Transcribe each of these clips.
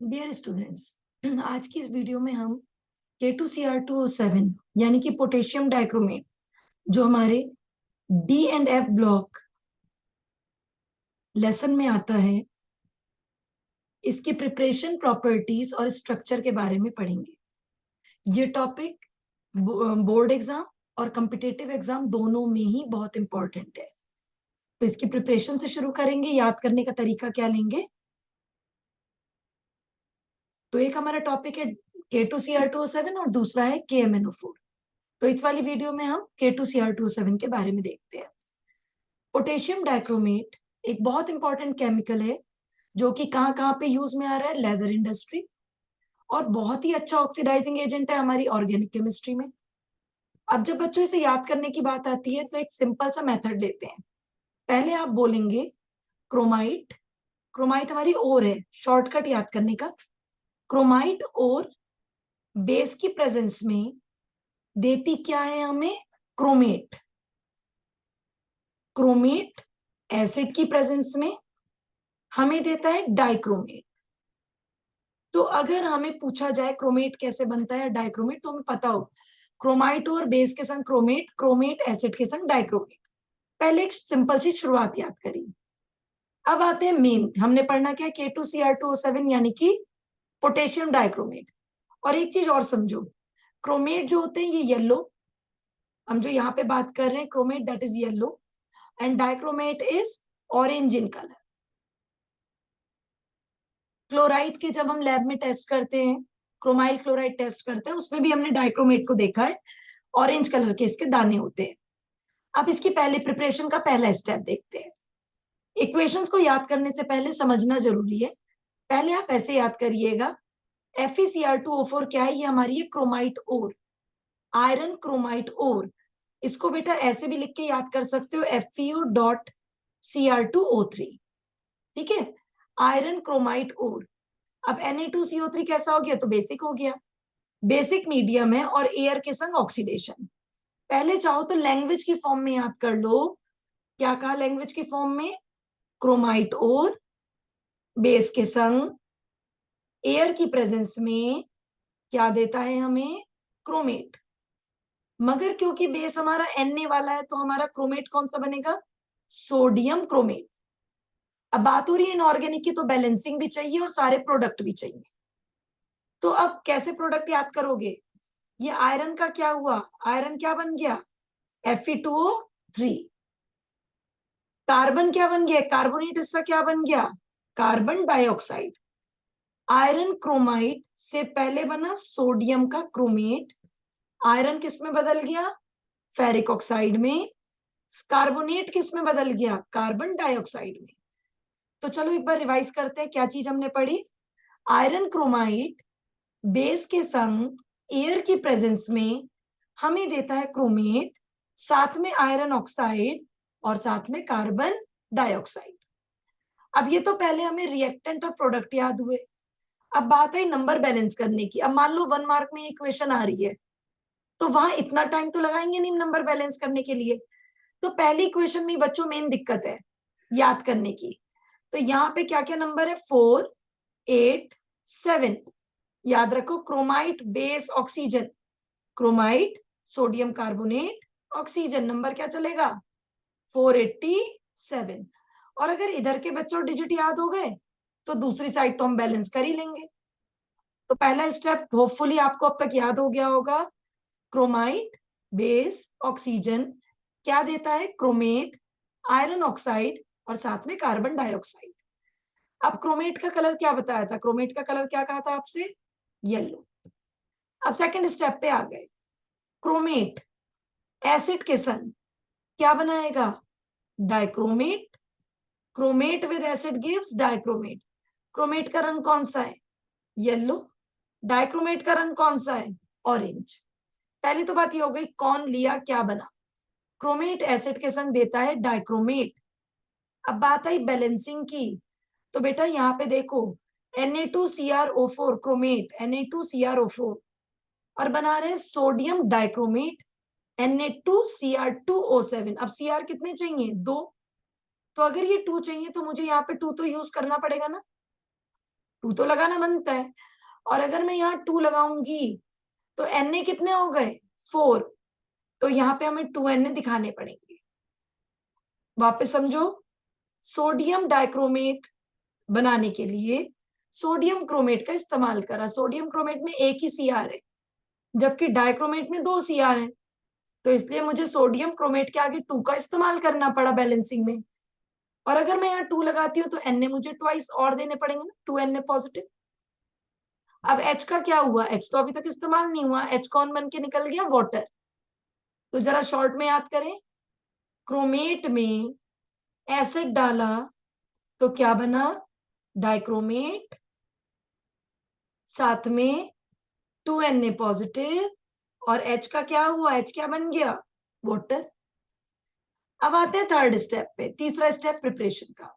Dear students, आज की इस वीडियो में हम K2Cr2O7 यानी कि पोटेशियम डाइक्रोमेट जो हमारे D and F block lesson में आता है, इसकी प्रिपरेशन, प्रॉपर्टीज और स्ट्रक्चर के बारे में पढ़ेंगे। ये टॉपिक बोर्ड एग्जाम और कॉम्पिटिटिव एग्जाम दोनों में ही बहुत इंपॉर्टेंट है। तो इसकी प्रिपरेशन से शुरू करेंगे। याद करने का तरीका क्या लेंगे? तो एक हमारा टॉपिक है K2Cr2O7 और दूसरा है KMnO4। तो इस वाली वीडियो में हम K2Cr2O7 के बारे में देखते हैं। पोटेशियम डाइक्रोमेट एक बहुत इंपॉर्टेंट केमिकल है जो कि कहाँ कहाँ पे यूज में आ रहा है? लेदर इंडस्ट्री, और बहुत ही अच्छा ऑक्सीडाइजिंग एजेंट है हमारी ऑर्गेनिक केमिस्ट्री में। अब जब बच्चों इसे याद करने की बात आती है तो एक सिंपल सा मेथड लेते हैं। पहले आप बोलेंगे क्रोमाइट। क्रोमाइट हमारी ओर है, शॉर्टकट याद करने का। क्रोमाइट और बेस की प्रेजेंस में देती क्या है हमें? क्रोमेट। क्रोमेट एसिड की प्रेजेंस में हमें देता है डाइक्रोमेट। तो अगर हमें पूछा जाए क्रोमेट कैसे बनता है डाइक्रोमेट, तो हमें पता हो क्रोमाइट और बेस के संग क्रोमेट, क्रोमेट एसिड के संग डाइक्रोमेट। पहले एक सिंपल सी शुरुआत याद करी। अब आते हैं मेन। हमने पढ़ना क्या? K2Cr2O7 यानी कि पोटेशियम डाइक्रोमेट। और एक चीज और समझो, क्रोमेट जो होते हैं ये येलो, हम जो यहाँ पे बात कर रहे हैं chromate that is yellow, and dichromate is orange in colour. Chloride के जब हम लैब में टेस्ट करते हैं, क्रोमाइल क्लोराइड टेस्ट करते हैं, उसमें भी हमने डाइक्रोमेट को देखा है, ऑरेंज कलर के इसके दाने होते हैं। अब इसकी पहले प्रिपरेशन का पहला स्टेप देखते हैं। इक्वेशंस को याद करने से पहले समझना जरूरी है। पहले आप ऐसे याद करिएगा, FeCr2O4 क्या है? ये हमारी है क्रोमाइट ओर, आयरन क्रोमाइट ओर। इसको बेटा ऐसे भी लिख के याद कर सकते हो, FeO.Cr2O3। ठीक है, आयरन क्रोमाइट ओर। अब Na2CO3 कैसा हो गया? तो बेसिक हो गया। बेसिक मीडियम है और एयर के संग ऑक्सीडेशन। पहले चाहो तो लैंग्वेज की फॉर्म में याद कर लो। क्या कहा लैंग्वेज की फॉर्म में? क्रोमाइट और बेस के संग एयर की प्रेजेंस में क्या देता है हमें? क्रोमेट। मगर क्योंकि बेस हमारा Na वाला है तो हमारा क्रोमेट कौन सा बनेगा? Sodium chromate. अब बात हो रही है इनऑर्गेनिक की, तो बैलेंसिंग भी चाहिए और सारे प्रोडक्ट भी चाहिए। तो अब कैसे प्रोडक्ट याद करोगे? ये आयरन का क्या हुआ? आयरन क्या बन गया? Fe2O3। कार्बन क्या बन गया? कार्बोनेट हिस्सा क्या बन गया? Carbon dioxide. आयरन क्रोमाइट से पहले बना सोडियम का क्रोमेट, आयरन किस में बदल गया? फेरिक ऑक्साइड में। कार्बोनेट किस में बदल गया? कार्बन डाइऑक्साइड में। तो चलो एक बार रिवाइज करते हैं क्या चीज हमने पढ़ी। आयरन क्रोमाइट बेस के संग एयर की प्रेजेंस में हमें देता है क्रोमेट, साथ में आयरन ऑक्साइड और साथ में कार्बन डाइऑक्साइड। अब ये तो पहले हमें रिएक्टेंट और प्रोडक्ट याद हुए। अब बात है नंबर बैलेंस करने की। अब मान लो 1 मार्क में इक्वेशन आ रही है तो वहां इतना टाइम तो लगाएंगे नहीं नंबर बैलेंस करने के लिए। तो पहली इक्वेशन में बच्चों मेन दिक्कत है याद करने की। तो यहाँ पे क्या क्या नंबर है? 4, 8, 7। याद रखो, chromite base oxygen, chromite sodium carbonate oxygen, number क्या चलेगा? 487। और अगर इधर के बच्चों डिजिट याद हो गए तो दूसरी साइड तो हम बैलेंस कर ही लेंगे। तो पहला स्टेप होपफुली आपको अब तक याद हो गया होगा। क्रोमाइट बेस ऑक्सीजन क्या देता है? क्रोमेट, आयरन ऑक्साइड और साथ में कार्बन डाइऑक्साइड। अब क्रोमेट का कलर क्या बताया था? क्रोमेट का कलर क्या कहा था आपसे? येलो। अब सेकंड स्टेप पे आ गए। क्रोमेट एसिड के संग क्या बनाएगा? Dichromate. Chromate with acid gives dichromate. Chromate का रंग कौन सा है? येलो। डाइक्रोमेट का रंग कौन सा है? ऑरेंज। पहली तो बात ये हो गई कौन लिया क्या बना। क्रोमेट एसिड के संग देता है डाइक्रोमेट। अब बात आई बैलेंसिंग की। तो बेटा यहाँ पे देखो, Na2CrO4 क्रोमेट, Na2CrO4, और बना रहे हैं सोडियम डाइक्रोमेट Na2Cr2O7। अब Cr कितने चाहिए? 2। तो अगर ये 2 चाहिए तो मुझे यहाँ पे 2 तो यूज करना पड़ेगा ना। 2 तो लगाना बनता है। और अगर मैं यहाँ 2 लगाऊंगी तो Na कितने हो गए 4, तो यहाँ पे हमें 2Na दिखाने पड़ेंगे। वापस समझो, सोडियम डाइक्रोमेट बनाने के लिए सोडियम क्रोमेट का इस्तेमाल करा। सोडियम क्रोमेट में एक ही Cr है, जबकि डाइक्रोमेट में 2 Cr है, तो इसलिए मुझे सोडियम क्रोमेट के आगे 2 का इस्तेमाल करना पड़ा बैलेंसिंग में। और अगर मैं यहाँ 2 लगाती हूँ तो Na मुझे ट्वाइस और देने पड़ेंगे ना, 2Na पॉजिटिव। अब H का क्या हुआ, H तो अभी तक इस्तेमाल नहीं हुआ, H कौन बन के निकल गया, वाटर। तो जरा शॉर्ट में याद करें, क्रोमेट में एसिड डाला तो क्या बना, डाइक्रोमेट, साथ में 2Na पॉजिटिव, और H का क्या हुआ, H क्या बन गया, वाटर। अब आते हैं थर्ड स्टेप पे, तीसरा स्टेप प्रिपरेशन का।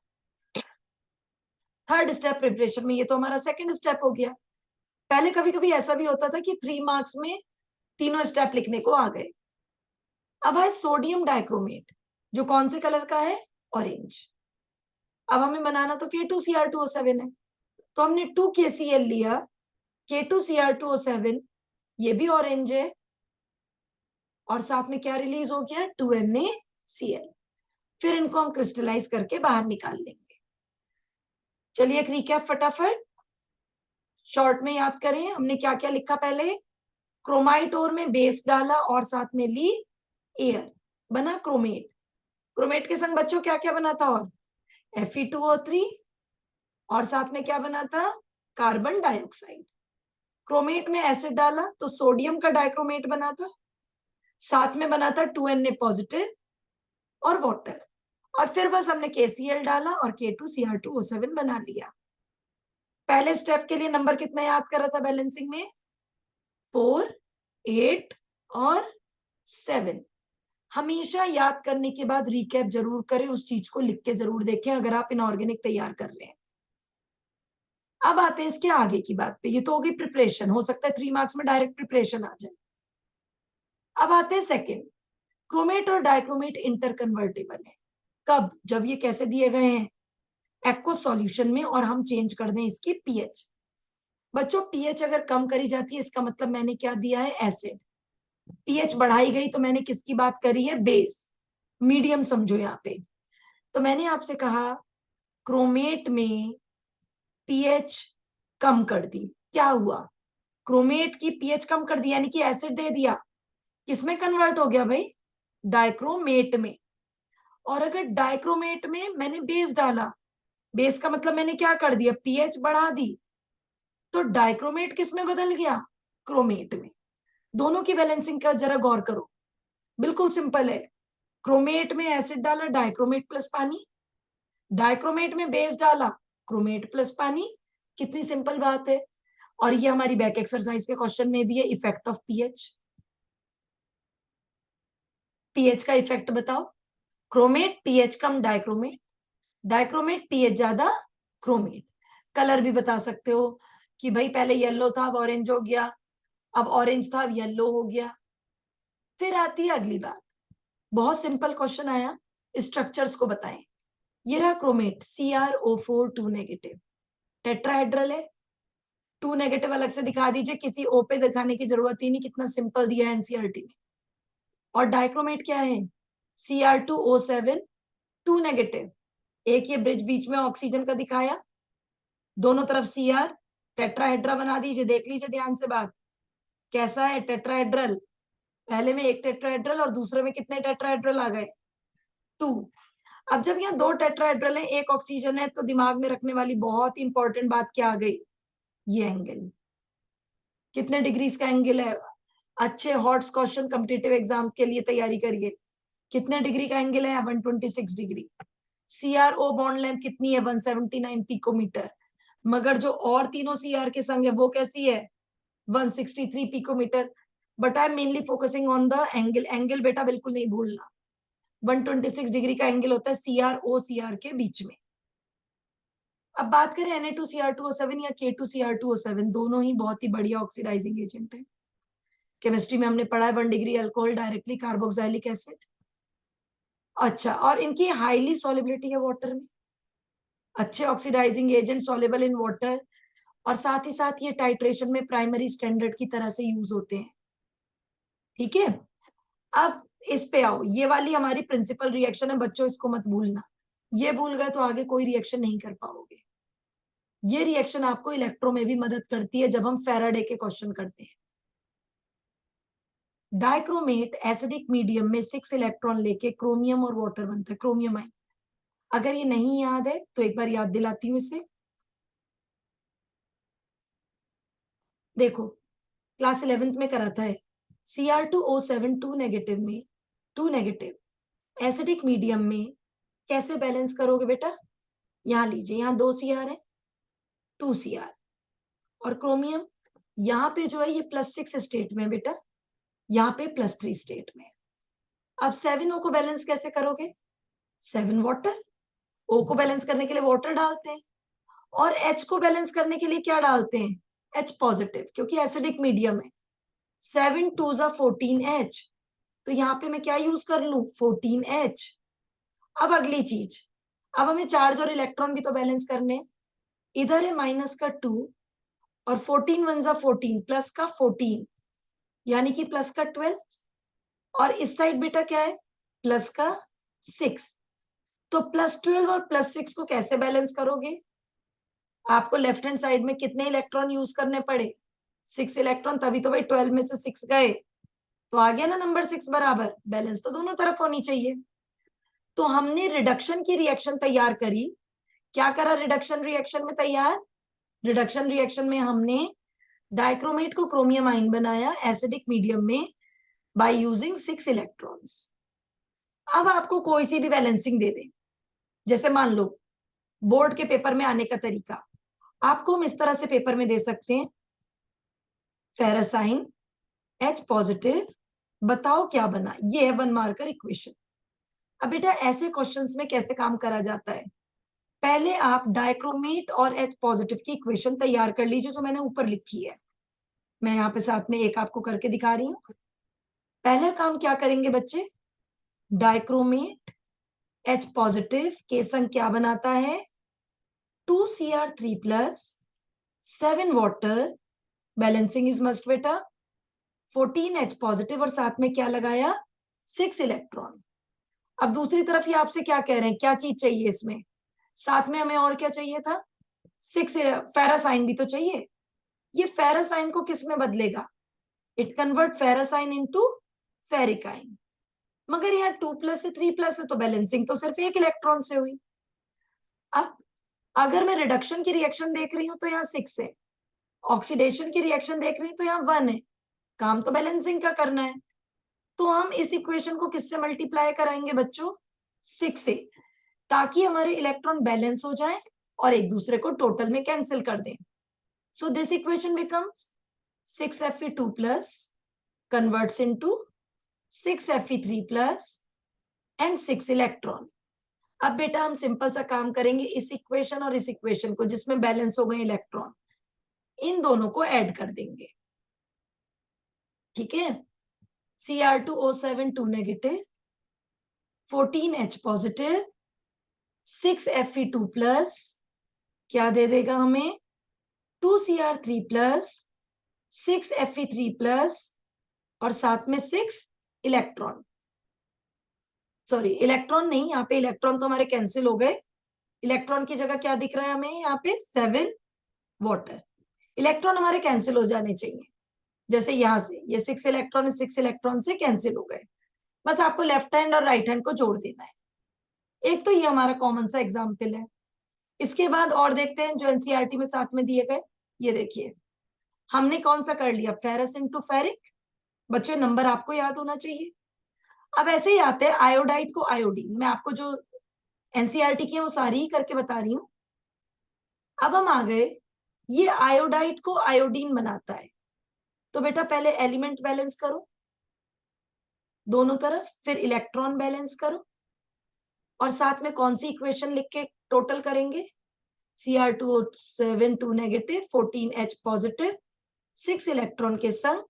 थर्ड स्टेप प्रिपरेशन में, ये तो हमारा सेकंड स्टेप हो गया। पहले कभी कभी ऐसा भी होता था कि 3 मार्क्स में तीनों स्टेप लिखने को आ गए। अब है सोडियम डाइक्रोमेट, जो कौन से कलर का है, ऑरेंज। अब हमें बनाना तो K2Cr2O7 है, तो हमने 2KCl लिया, K2Cr2O7, ये भी ऑरेंज है, और साथ में क्या रिलीज हो गया, 2NaCl। फिर इनको हम क्रिस्टलाइज करके बाहर निकाल लेंगे। चलिए एक रिकैप फटाफट, शॉर्ट में याद करें हमने क्या क्या लिखा पहले। क्रोमाइट ओर में बेस डाला और साथ में ली एयर, बना क्रोमेट। क्रोमेट के संग बच्चों क्या क्या बना था, और Fe2O3, और साथ में क्या बना था, कार्बन डाइऑक्साइड। क्रोमेट में एसिड डाला तो सोडियम का डाइक्रोमेट बना था, साथ में बना था 2Na पॉजिटिव और वाटर। और फिर बस हमने KCl डाला और K2Cr2O7 बना लिया। पहले स्टेप के लिए नंबर कितना याद कर रहा था बैलेंसिंग में, 4, 8 और 7। हमेशा याद करने के बाद रिकैप जरूर करें, उस चीज को लिख के जरूर देखें अगर आप इनऑर्गेनिक तैयार कर रहे हैं। अब आते हैं इसके आगे की बात पे, ये तो हो गई प्रिपरेशन, हो सकता है 3 मार्क्स में डायरेक्ट प्रिपरेशन आ जाए। अब आते हैं सेकंड, क्रोमेट और डाइक्रोमेट इंटर कन्वर्टेबल है। कब, जब ये कैसे दिए गए हैं, एक्वस सॉल्यूशन में, और हम चेंज कर दें इसकी पीएच। बच्चों पीएच अगर कम करी जाती है इसका मतलब मैंने क्या दिया है, एसिड। पीएच बढ़ाई गई तो मैंने किसकी बात करी है, बेस। मीडियम समझो यहाँ पे। तो मैंने आपसे कहा क्रोमेट में पीएच कम कर दी, क्या हुआ, क्रोमेट की पीएच कम कर दी यानी कि एसिड दे दिया, किसमें कन्वर्ट हो गया भाई, डाइक्रोमेट में। और अगर डाइक्रोमेट में मैंने बेस डाला, बेस का मतलब मैंने क्या कर दिया, पीएच बढ़ा दी, तो डाइक्रोमेट किस में बदल गया, क्रोमेट में। दोनों की बैलेंसिंग का जरा गौर करो, बिल्कुल सिंपल है। क्रोमेट में एसिड डाला, डाइक्रोमेट प्लस पानी, डाइक्रोमेट में बेस डाला, क्रोमेट प्लस पानी। कितनी सिंपल बात है। और ये हमारी बैक एक्सरसाइज के क्वेश्चन में भी है, इफेक्ट ऑफ पीएच। पीएच का इफेक्ट बताओ, क्रोमेट पीएच कम, डाइक्रोमेट, डाइक्रोमेट पीएच ज्यादा, क्रोमेट। कलर भी बता सकते हो कि भाई पहले येलो था अब ऑरेंज हो गया, अब ऑरेंज था अब येलो हो गया। फिर आती है अगली बात, बहुत सिंपल क्वेश्चन आया, स्ट्रक्चर्स को बताएं। ये रहा क्रोमेट, CrO4 2 नेगेटिव, टेट्राहेड्रल है। 2 नेगेटिव अलग से दिखा दीजिए, किसी ओ पे दिखाने की जरूरत ही नहीं, कितना सिंपल दिया है एनसीईआरटी में। और डाइक्रोमेट क्या है, Cr2O7 2 नेगेटिव, एक ये ब्रिज बीच में ऑक्सीजन का दिखाया, दोनों तरफ Cr, टेट्राहेड्रा बना दीजिए। देख लीजिए ध्यान से बात, कैसा है टेट्राहेड्रल, पहले में एक टेट्राहेड्रल और दूसरे में कितने टेट्राहेड्रल आ गए, 2। अब जब यहाँ 2 टेट्राहेड्रल है, एक ऑक्सीजन है, तो दिमाग में रखने वाली बहुत ही इंपॉर्टेंट बात क्या आ गई, ये एंगल, कितने डिग्रीज का एंगल है। अच्छे हॉट्स क्वेश्चन कॉम्पिटिटिव एग्जाम के लिए तैयारी करिए, कितने डिग्री का एंगल है, 126 डिग्री। CrO बॉन्ड लेंथ कितनी है, 179 पिकोमीटर। मगर जो और तीनों Cr के संग है वो कैसी है, 163 picometre. But I am mainly focusing on the angle, angle बेटा बिल्कुल नहीं भूलना, 126 डिग्री का एंगल होता है CrO Cr के बीच में। अब बात करें Na2Cr2O7 या K2Cr2O7, दोनों ही बहुत ही बढ़िया ऑक्सीडाइजिंग एजेंट है। केमिस्ट्री में हमने पढ़ा है 1 degree alcohol directly carboxylic acid. अच्छा, और इनकी हाईली सॉल्युबिलिटी है वाटर में, अच्छे oxidising agent, soluble in water, और साथ ही साथ ये टाइट्रेशन में प्राइमरी स्टैंडर्ड की तरह से यूज होते हैं। ठीक है, अब इस पे आओ, ये वाली हमारी प्रिंसिपल रिएक्शन है बच्चों, इसको मत भूलना। ये भूल गए तो आगे कोई रिएक्शन नहीं कर पाओगे। ये रिएक्शन आपको इलेक्ट्रो में भी मदद करती है जब हम फेराडे के क्वेश्चन करते हैं। डाइक्रोमेट एसिडिक मीडियम में 6 इलेक्ट्रॉन लेके क्रोमियम और वाटर बनता है, क्रोमियम आयन। अगर ये नहीं याद है तो एक बार याद दिलाती हूँ इसे। देखो, क्लास 11th में कराता है, Cr2O7 2 नेगेटिव में, 2 नेगेटिव एसिडिक मीडियम में कैसे बैलेंस करोगे बेटा? यहाँ लीजिए, यहाँ 2 Cr है, 2 Cr, और क्रोमियम यहाँ पे जो है ये +6 स्टेट में बेटा, यहाँ पे +3 स्टेट में। अब 7O को बैलेंस कैसे करोगे? 7 वाटर, O को बैलेंस करने के लिए वाटर डालते हैं, और H को बैलेंस करने के लिए क्या डालते हैं? H पॉजिटिव, क्योंकि एसिडिक मीडियम है। 7 2 14H, तो यहाँ पे मैं क्या यूज कर लू? 14H। अब अगली चीज, अब हमें चार्ज और इलेक्ट्रॉन भी तो बैलेंस करने। इधर है -2 और 14 1 14, प्लस का 14 यानी कि प्लस का 12, और इस साइड बेटा क्या है? प्लस का 6। तो +12 और +6 को कैसे बैलेंस करोगे? आपको लेफ्ट हैंड साइड में कितने इलेक्ट्रॉन यूज करने पड़े? 6 इलेक्ट्रॉन, तभी तो भाई 12 में से 6 गए, तो आ गया ना नंबर 6 बराबर। बैलेंस तो दोनों तरफ होनी चाहिए। तो हमने रिडक्शन की रिएक्शन तैयार करी। क्या करा रिडक्शन रिएक्शन में तैयार? रिडक्शन रिएक्शन में हमने डाइक्रोमेट को क्रोमियम आयन बनाया एसिडिक मीडियम में बाय यूजिंग 6 इलेक्ट्रॉन्स। अब आपको कोई सी भी बैलेंसिंग दे दे, जैसे मान लो बोर्ड के पेपर में आने का तरीका, आपको हम इस तरह से पेपर में दे सकते हैं, फेरस आयन H पॉजिटिव, बताओ क्या बना। ये है 1 मार्कर इक्वेशन। अब बेटा ऐसे क्वेश्चंस में कैसे काम करा जाता है? पहले आप डाइक्रोमेट और H पॉजिटिव की इक्वेशन तैयार कर लीजिए, जो मैंने ऊपर लिखी है। मैं यहाँ पे साथ में एक आपको करके दिखा रही हूँ। पहला काम क्या करेंगे बच्चे? डाइक्रोमेट H पॉजिटिव के संग क्या बनाता है? 2Cr3 plus 7 water, balancing is must बेटा, 14H पॉजिटिव, और साथ में क्या लगाया? 6 इलेक्ट्रॉन। अब दूसरी तरफ ये आपसे क्या कह रहे हैं, क्या चीज चाहिए इसमें? साथ में हमें और क्या चाहिए था? 6 फेरस आयन भी तो चाहिए। ये फेरस आयन को किस में बदलेगा? It convert ferrous ion into ferric ion. मगर यहाँ 2+ से 3+ है, तो बैलेंसिंग तो सिर्फ एक इलेक्ट्रॉन से हुई। अब अगर मैं रिडक्शन की रिएक्शन देख रही हूँ तो यहाँ 6 है, ऑक्सीडेशन की रिएक्शन देख रही हूँ तो यहाँ 1 है। काम तो बैलेंसिंग का करना है, तो हम इस इक्वेशन को किससे मल्टीप्लाई कराएंगे बच्चों? 6 से, ताकि हमारे इलेक्ट्रॉन बैलेंस हो जाए और एक दूसरे को टोटल में कैंसिल कर दें। So this equation becomes 6Fe2 plus converts into 6Fe3 plus and 6 electron. अब बेटा हम सिंपल सा काम करेंगे, इस इक्वेशन और इस इक्वेशन को जिसमें बैलेंस हो गए इलेक्ट्रॉन, इन दोनों को ऐड कर देंगे। ठीक है, Cr2O7 2 negative, 14H positive, 6Fe2 plus क्या दे देगा हमें? 2Cr3 प्लस 6Fe3 प्लस और साथ में 6 इलेक्ट्रॉन। सॉरी, इलेक्ट्रॉन नहीं, यहाँ पे इलेक्ट्रॉन तो हमारे कैंसिल हो गए। इलेक्ट्रॉन की जगह क्या दिख रहा है हमें यहाँ पे? 7 वाटर। इलेक्ट्रॉन हमारे कैंसिल हो जाने चाहिए, जैसे यहाँ से ये 6 इलेक्ट्रॉन 6 इलेक्ट्रॉन से कैंसिल हो गए। बस आपको लेफ्ट हैंड और राइट हैंड को जोड़ देना है। एक तो ये हमारा कॉमन सा एग्जाम्पल है। इसके बाद और देखते हैं जो एनसीईआरटी में साथ में दिए गए। ये देखिए, हमने कौन सा कर लिया? Ferrous into ferric. बच्चे नंबर आपको याद होना चाहिए। अब ऐसे ही आते हैं आयोडाइड को आयोडीन। मैं आपको जो एनसीईआरटी की है वो सारी ही करके बता रही हूँ। अब हम आ गए, ये आयोडाइड को आयोडीन बनाता है, तो बेटा पहले एलिमेंट बैलेंस करो दोनों तरफ, फिर इलेक्ट्रॉन बैलेंस करो, और साथ में कौन सी इक्वेशन लिख के टोटल करेंगे? Cr2O7 2 negative, 14H positive, 6 electron के संग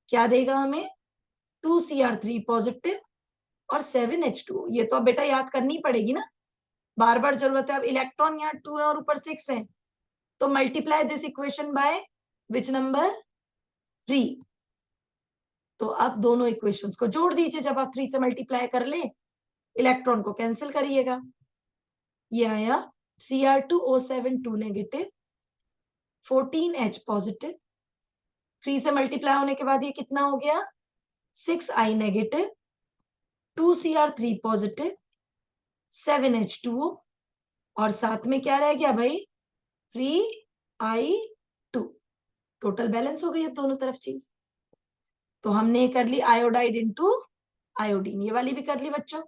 क्या देगा हमें? 2Cr3 पॉजिटिव और 7H2O। ये तो अब बेटा याद करनी पड़ेगी ना, बार बार जरूरत है। अब इलेक्ट्रॉन यहाँ 2 है और ऊपर 6 है, तो multiply this equation by which number 3। तो अब दोनों इक्वेशंस को जोड़ दीजिए। जब आप 3 से मल्टीप्लाई कर ले, इलेक्ट्रॉन को कैंसिल करिएगा। ये आया Cr2O7 2 नेगेटिव, 14H पॉजिटिव। 3 से मल्टीप्लाई होने के बाद ये कितना हो गया? 6I negative, 2Cr3 positive, 7H2O, और साथ में क्या रह गया भाई? 3I2। टोटल बैलेंस हो गई अब दोनों तरफ चीज। तो हमने कर ली आयोडाइड इंटू आयोडीन, ये वाली भी कर ली बच्चों।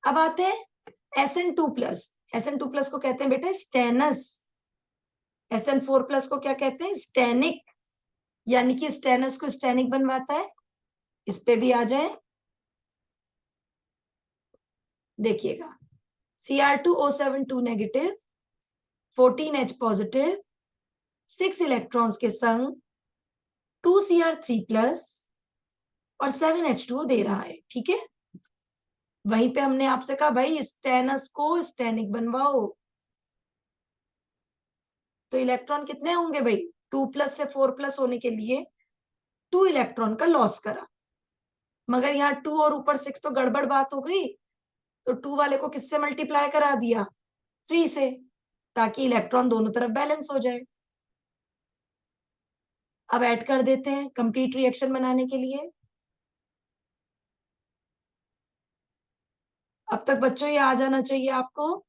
अब आते हैं Sn2+। Sn2+ को कहते हैं बेटा स्टेनस। Sn4+ को क्या कहते हैं? स्टेनिक। यानी कि स्टेनस को स्टेनिक बनवाता है। इस पे भी आ जाए, देखिएगा। Cr2O7 2 negative, 14H positive, 6 electrons के संग 2Cr3+ और 7H2O दे रहा है, ठीक है। वहीं पे हमने आपसे कहा भाई स्टेनस को स्टेनिक बनवाओ। तो इलेक्ट्रॉन कितने होंगे भाई? 2+ से 4+ होने के लिए 2 इलेक्ट्रॉन का लॉस करा, मगर यहाँ 2 और ऊपर 6 तो गड़बड़ बात हो गई। तो 2 वाले को किससे मल्टीप्लाई करा दिया? 3 से, ताकि इलेक्ट्रॉन दोनों तरफ बैलेंस हो जाए। अब ऐड कर देते हैं कंप्लीट रिएक्शन बनाने के लिए। अब तक बच्चों ये आ जाना चाहिए आपको।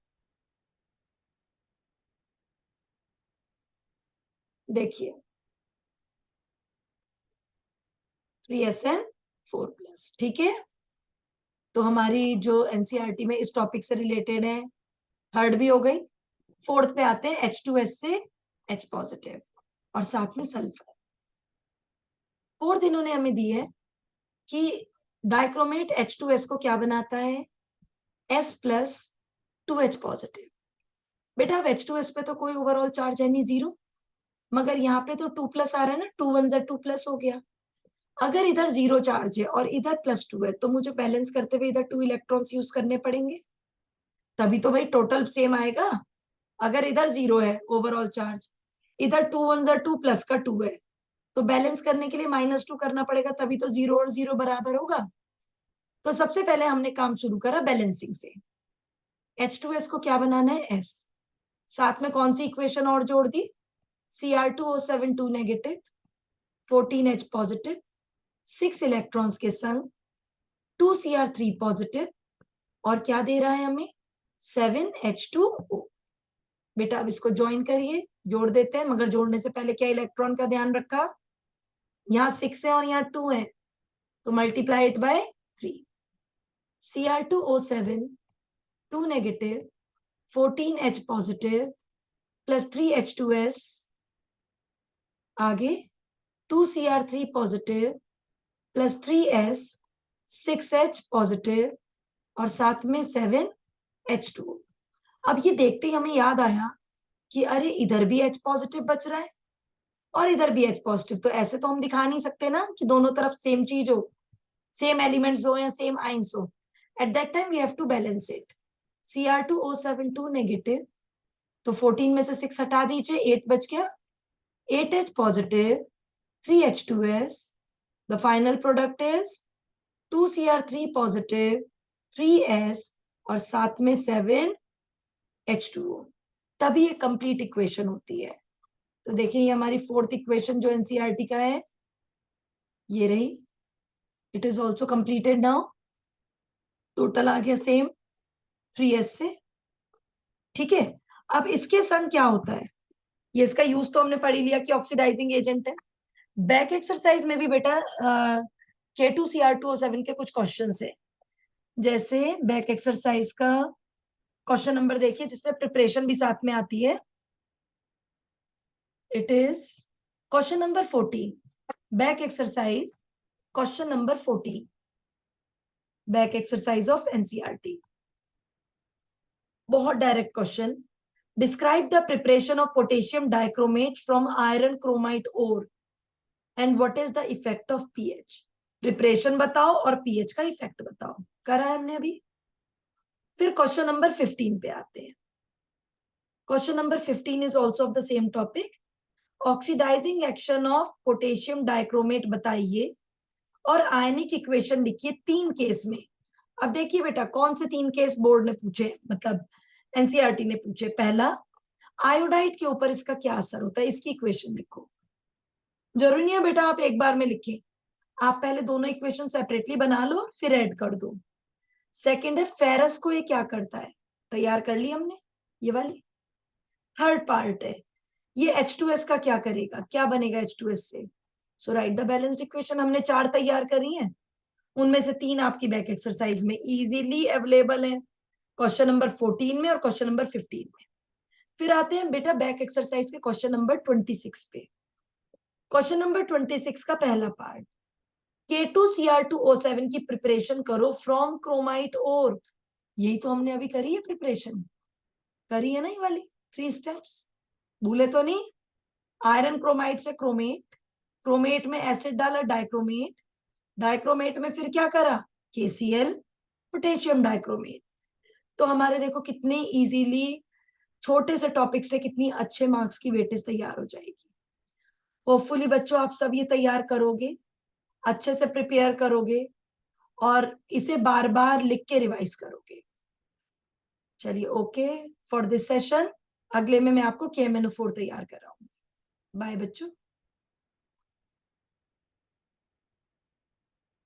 देखिए 3Sn4+, ठीक है। तो हमारी जो एनसीईआरटी में इस टॉपिक से रिलेटेड है, थर्ड भी हो गई। फोर्थ पे आते हैं H2S से H पॉजिटिव और साथ में सल्फर। फोर्थ इन्होंने हमें दी है कि डाइक्रोमेट H2S को क्या बनाता है? S+ 2H positive. बेटा अब H2S पे तो कोई ओवरऑल चार्ज है नहीं, 0, मगर यहाँ पे तो 2+ आ रहा है ना, 2 1 2+ हो गया। अगर इधर 0 चार्ज है और इधर +2 है, तो मुझे बैलेंस करते हुए इधर 2 इलेक्ट्रॉन्स यूज करने पड़ेंगे, तभी तो भाई टोटल सेम आएगा। अगर इधर 0 है ओवरऑल चार्ज, इधर 2 1 2+ का 2 है, तो बैलेंस करने के लिए -2 करना पड़ेगा, तभी तो 0 और 0 बराबर होगा। तो सबसे पहले हमने काम शुरू करा बैलेंसिंग से। H2S को क्या बनाना है? S। साथ में कौन सी इक्वेशन और जोड़ दी? Cr2O7 2 negative, 14H positive, 6 electrons के संग 2Cr3 पॉजिटिव, और क्या दे रहा है हमें? 7H2O। बेटा अब इसको ज्वाइन करिए, जोड़ देते हैं, मगर जोड़ने से पहले क्या इलेक्ट्रॉन का ध्यान रखा? यहाँ 6 है और यहाँ 2 है, तो multiply it by 3। Cr2O7 2 negative, 14H positive plus 3H2S, आगे 2Cr3 positive plus 3S, 6H positive और साथ में 7H2O। अब ये देखते ही हमें याद आया कि अरे इधर भी H पॉजिटिव बच रहा है और इधर भी H पॉजिटिव, तो ऐसे तो हम दिखा नहीं सकते ना कि दोनों तरफ सेम चीज हो, सेम एलिमेंट्स हो या सेम आइंस हो। At that time we have to balance it. Cr2O7 2 negative, तो 14 में से 6 हटा दीजिए, 8 बच गया, 8H positive, 3H2S, the final product is 2Cr3 positive, 3S और साथ में 7H2O। तभी ये कंप्लीट इक्वेशन होती है। तो देखिए ये हमारी फोर्थ इक्वेशन जो एनसीईआरटी का है, ये रही। It is also completed now. Total आ गया सेम 3S से, ठीक है। अब इसके संग क्या होता है, ये इसका यूज तो हमने पढ़ ही लिया कि ऑक्सीडाइजिंग एजेंट है। बैक एक्सरसाइज में भी बेटा K2Cr2O7 के कुछ क्वेश्चन है। जैसे बैक एक्सरसाइज का क्वेश्चन नंबर देखिए, जिसमें प्रिपरेशन भी साथ में आती है। It is question number 14, back exercise question number 14, back exercise of NCERT. बहुत direct question. Describe the preparation of potassium dichromate from iron chromite ore and what is the effect of pH. Preparation बताओ और pH का effect बताओ, करा है हमने अभी। फिर क्वेश्चन नंबर 15 पे आते हैं। Question number 15 is also of the same topic. Oxidising action of potassium dichromate बताइए और आयनिक इक्वेशन लिखिए 3 केस में। अब देखिए बेटा, कौन से 3 केस बोर्ड ने पूछे, मतलब एनसीईआरटी ने पूछे। पहला, आयोडाइड के ऊपर इसका क्या असर होता है, इसकी इक्वेशन लिखो। जरूरी नहीं है बेटा आप एक बार में लिखें, आप पहले दोनों इक्वेशन सेपरेटली बना लो फिर ऐड कर दो। सेकंड है, फेरस को ये क्या करता है, तैयार कर ली हमने ये वाली। थर्ड पार्ट है, ये H2S का क्या करेगा, क्या बनेगा H2S से। सो राइट द बैलेंस्ड इक्वेशन। हमने 4 तैयार करी हैं, उनमें से 3 आपकी बैक एक्सरसाइज में इजीली अवेलेबल है, क्वेश्चन नंबर 14 में और क्वेश्चन नंबर 15 में। फिर आते हैं बेटा बैक एक्सरसाइज के क्वेश्चन नंबर 26 पे। क्वेश्चन नंबर 26 का पहला पार्ट, K2Cr2O7 की प्रिपरेशन करो फ्रॉम क्रोमाइट और। यही तो हमने अभी करी है, प्रिपरेशन करी है ना ये वाली 3 स्टेप्स, भूले तो नहीं। आयरन क्रोमाइट से क्रोमेट, क्रोमेट में एसिड डाला डाइक्रोमेट, डाइक्रोमेट में फिर क्या करा KCl पोटेशियम डाइक्रोमेट। तो हमारे देखो कितने इजीली छोटे से टॉपिक से कितनी अच्छे मार्क्स की वेटेज तैयार हो जाएगी। होपफुली बच्चों आप सब ये तैयार करोगे, अच्छे से प्रिपेयर करोगे और इसे बार बार लिख के रिवाइज करोगे। चलिए ओके फॉर दिस सेशन। अगले में मैं आपको KMNO4 तैयार कराऊंगी। बाय बच्चों।